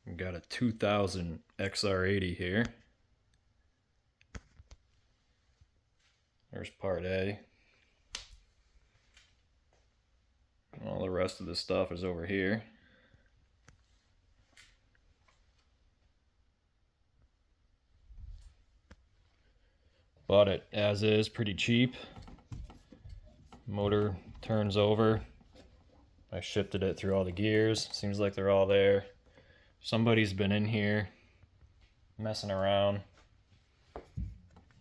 We've got a 2000 XR80 here. There's part A. All the rest of the stuff is over here. Bought it as is, pretty cheap. Motor turns over. I shifted it through all the gears. Seems like they're all there. Somebody's been in here messing around.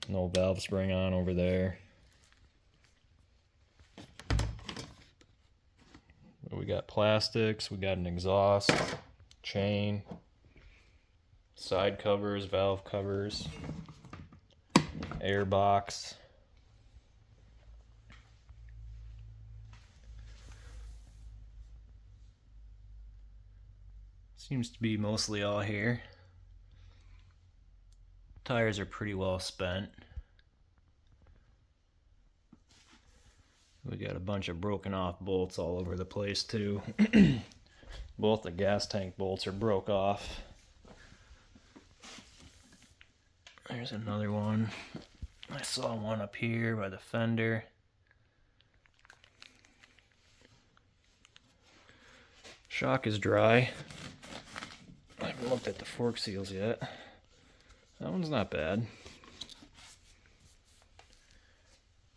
No valve spring on over there. We got plastics, we got an exhaust, chain, side covers, valve covers, air box. Seems to be mostly all here. Tires are pretty well spent. We got a bunch of broken off bolts all over the place too. Both the gas tank bolts are broke off. There's another one. I saw one up here by the fender. Shock is dry. I haven't looked at the fork seals yet. That one's not bad.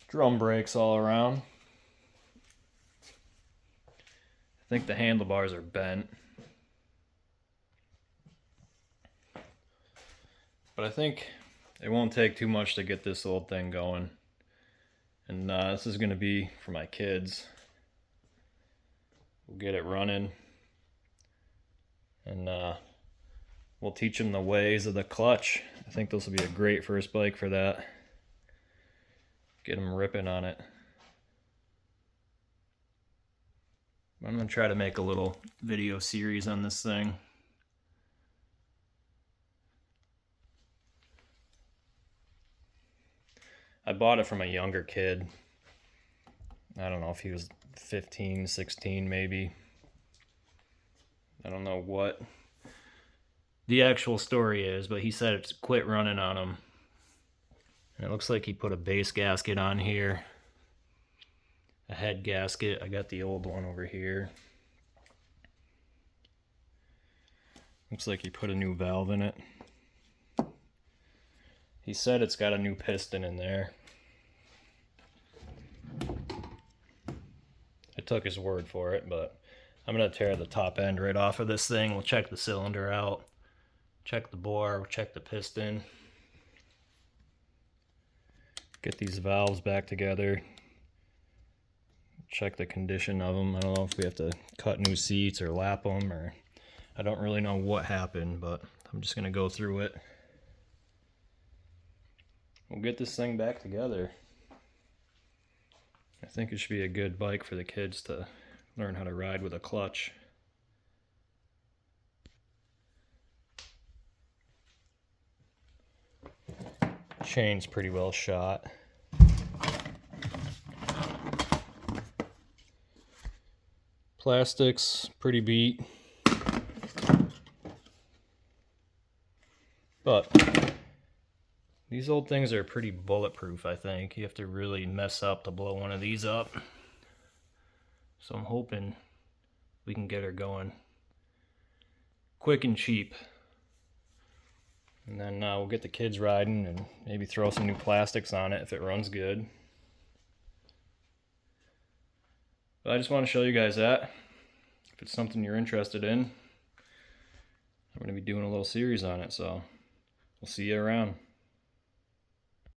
Drum brakes all around. I think the handlebars are bent. But I think it won't take too much to get this old thing going. And this is going to be for my kids. We'll get it running. And we'll teach them the ways of the clutch. I think this will be a great first bike for that. Get them ripping on it. I'm going to try to make a little video series on this thing. I bought it from a younger kid. I don't know if he was 15, 16 maybe. I don't know what the actual story is, but he said it's quit running on him. And it looks like he put a base gasket on here. A head gasket. I got the old one over here. Looks like he put a new valve in it. He said it's got a new piston in there. I took his word for it, but I'm going to tear the top end right off of this thing. We'll check the cylinder out, check the bore, check the piston, get these valves back together, check the condition of them. I don't know if we have to cut new seats or lap them, or I don't really know what happened, but I'm just going to go through it. We'll get this thing back together. I think it should be a good bike for the kids to learn how to ride with a clutch. Chain's pretty well shot. Plastics pretty beat. But these old things are pretty bulletproof, I think. You have to really mess up to blow one of these up. So I'm hoping we can get her going quick and cheap. And then we'll get the kids riding and maybe throw some new plastics on it if it runs good. But I just want to show you guys that. If it's something you're interested in, I'm going to be doing a little series on it, so we'll see you around.